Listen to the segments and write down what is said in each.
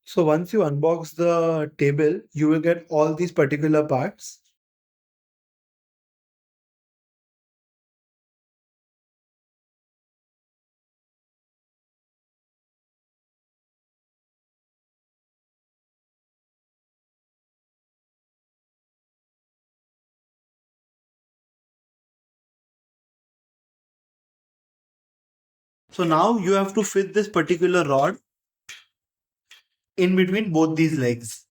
So once you unbox the table, you will get all these particular parts. So now you have to fit this particular rod in between both these legs.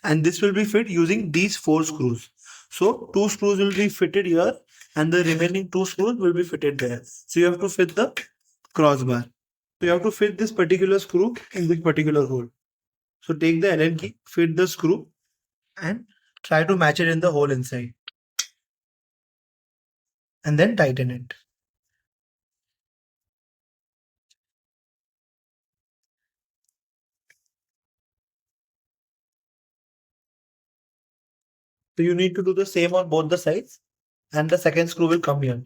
And this will be fit using these 4 screws. So 2 screws will be fitted here and the remaining 2 screws will be fitted there. So you have to fit the crossbar. So you have to fit this particular screw in this particular hole. So take the Allen key, fit the screw and try to match it in the hole inside and then tighten it. So you need to do the same on both the sides and the second screw will come here.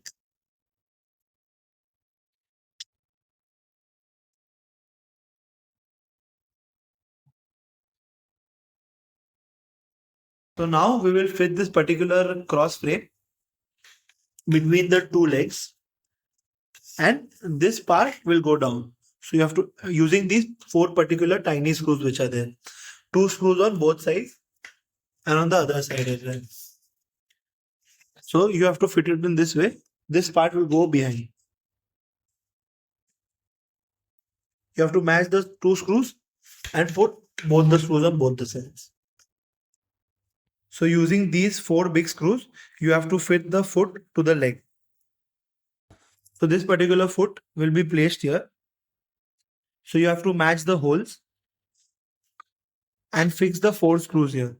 So now we will fit this particular cross frame between the 2 legs and this part will go down. So you have to using these 4 particular tiny screws which are there. 2 screws on both sides and on the other side as well. So you have to fit it in this way. This part will go behind. You have to match the 2 screws and put both the screws on both the sides. So using these 4 big screws, you have to fit the foot to the leg. So this particular foot will be placed here. So you have to match the holes and fix the 4 screws here.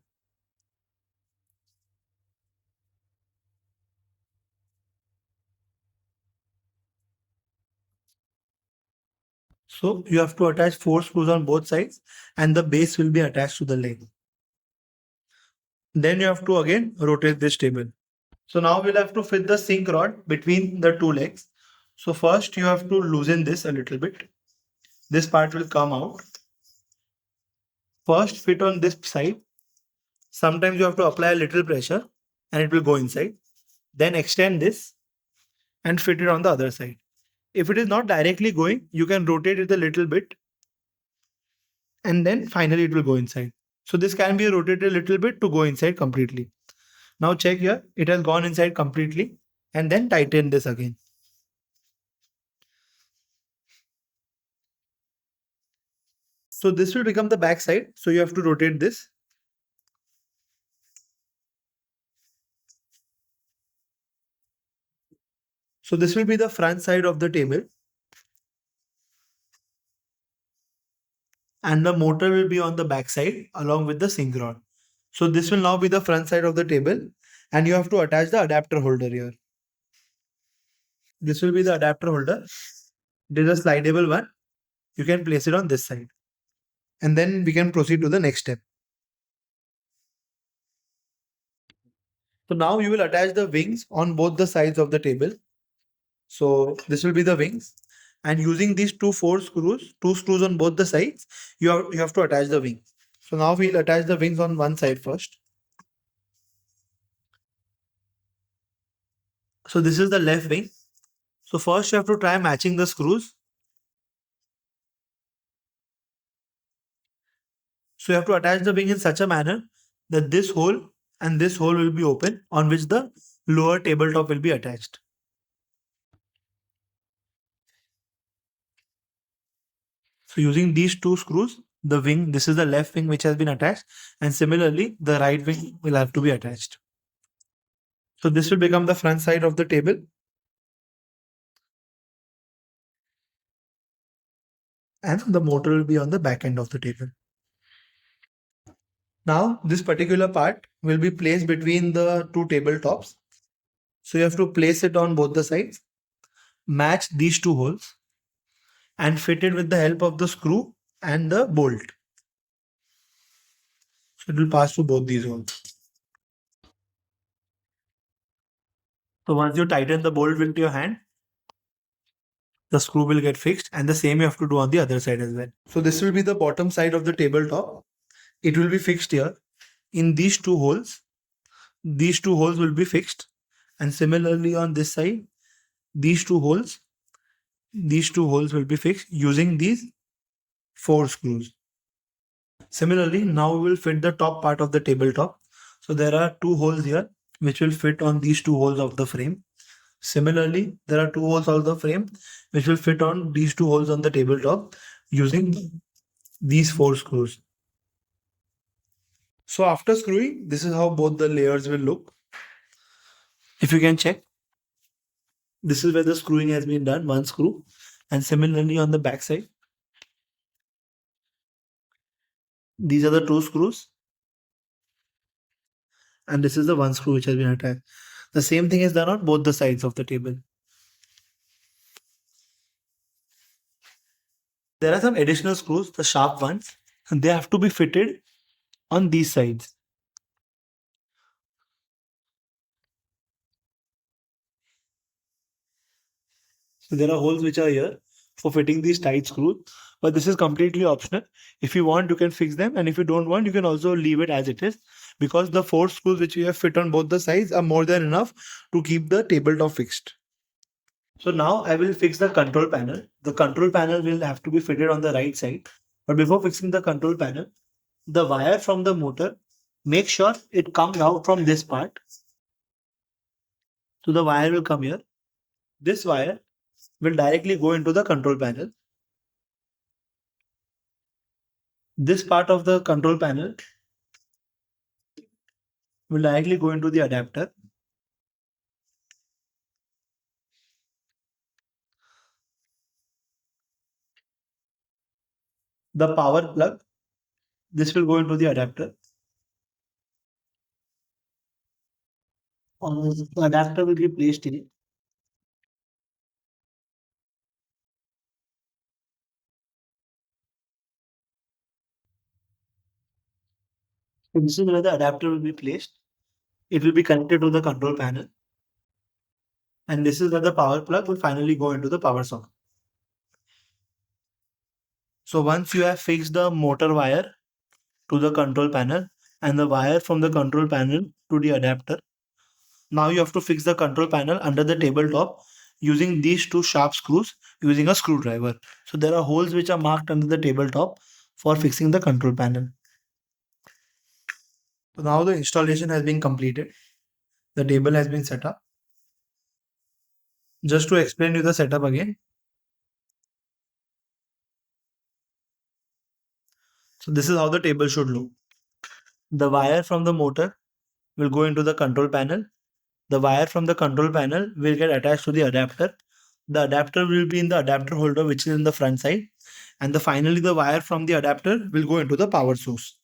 So you have to attach 4 screws on both sides and the base will be attached to the leg. Then you have to again rotate this table. So now we'll have to fit the sink rod between the 2 legs. So first you have to loosen this a little bit. This part will come out. First fit on this side. Sometimes you have to apply a little pressure and it will go inside. Then extend this and fit it on the other side. If it is not directly going, you can rotate it a little bit and then finally it will go inside. So this can be rotated a little bit to go inside completely. Now check here, it has gone inside completely and then tighten this again. So this will become the back side. So you have to rotate this. So this will be the front side of the table and the motor will be on the back side along with the sink rod. So this will now be the front side of the table and you have to attach the adapter holder here. This will be the adapter holder. It is a slidable one. You can place it on this side. And then we can proceed to the next step. So now you will attach the wings on both the sides of the table. So this will be the wings. And using these 2 screws on both the sides, you have to attach the wings. So now we'll attach the wings on one side first. So this is the left wing. So first you have to try matching the screws. So you have to attach the wing in such a manner that this hole and this hole will be open on which the lower tabletop will be attached. So using these 2 screws, the wing, this is the left wing which has been attached and similarly the right wing will have to be attached. So this will become the front side of the table. And the motor will be on the back end of the table. Now this particular part will be placed between the 2 tabletops. So you have to place it on both the sides, match these 2 holes and fit it with the help of the screw and the bolt. So it will pass through both these holes. So once you tighten the bolt with your hand, the screw will get fixed, and the same you have to do on the other side as well. So this will be the bottom side of the tabletop. It will be fixed here in these two holes. These two holes will be fixed, and similarly on this side, these two holes will be fixed using these 4 screws. Similarly, now we will fit the top part of the tabletop. So there are 2 holes here which will fit on these 2 holes of the frame. Similarly, there are 2 holes of the frame which will fit on these 2 holes on the tabletop using these 4 screws. So after screwing, this is how both the layers will look. If you can check, this is where the screwing has been done, one screw, and similarly on the back side, these are the 2 screws, and this is the one screw which has been attached. The same thing is done on both the sides of the table. There are some additional screws, the sharp ones, and they have to be fitted on these sides. So there are holes which are here for fitting these tight screws, but this is completely optional. If you want, you can fix them, and if you don't want, you can also leave it as it is, because the 4 screws which we have fit on both the sides are more than enough to keep the tabletop fixed. So now I will fix the control panel. The control panel will have to be fitted on the right side. But before fixing the control panel, the wire from the motor, make sure it comes out from this part. So the wire will come here. This wire will directly go into the control panel. This part of the control panel will directly go into the adapter. The power plug, this will go into the adapter. The adapter will be placed in it. So this is where the adapter will be placed. It will be connected to the control panel. And this is where the power plug will finally go into the power socket. So once you have fixed the motor wire to the control panel and the wire from the control panel to the adapter, now you have to fix the control panel under the tabletop using these 2 sharp screws using a screwdriver. So there are holes which are marked under the tabletop for fixing the control panel. So now the installation has been completed. The table has been set up. Just to explain you the setup again. So this is how the table should look. The wire from the motor will go into the control panel. The wire from the control panel will get attached to the adapter. The adapter will be in the adapter holder which is in the front side. And finally the wire from the adapter will go into the power source.